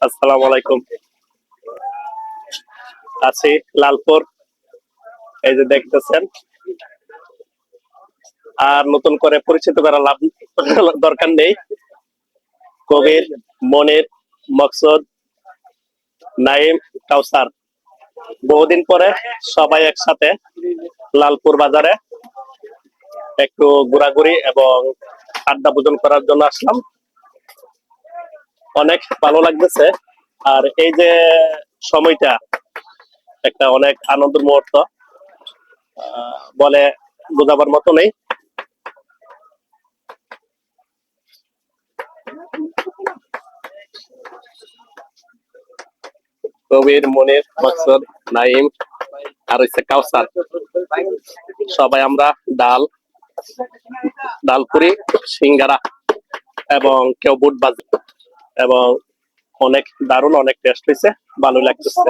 আসসালামু আলাইকুম। আছি লালপুর, এই যে দেখতেছেন। আর নতুন করে পরিচিত করা লাভ দরকার নেই। কবির, মনির, মকসুদ, নাইম, কাউসার, বহুদিন পরে সবাই একসাথে লালপুর বাজারে একটু ঘোরাঘুরি এবং আড্ডা ভোজন করার জন্য আসলাম। অনেক ভালো লাগতেছে। আর এই যে সময়টা একটা অনেক আনন্দের মুহূর্ত, বলে বোঝাবার মতো নেই। কবির, মনির, মকসুদ, নাইম আর হচ্ছে কাউসার, সবাই আমরা ডালপুরি, সিঙ্গারা এবং কেউ বুট বাজে, এবং অনেক দারুণ, অনেক টেস্ট হয়েছে, ভালো লাগতেছে।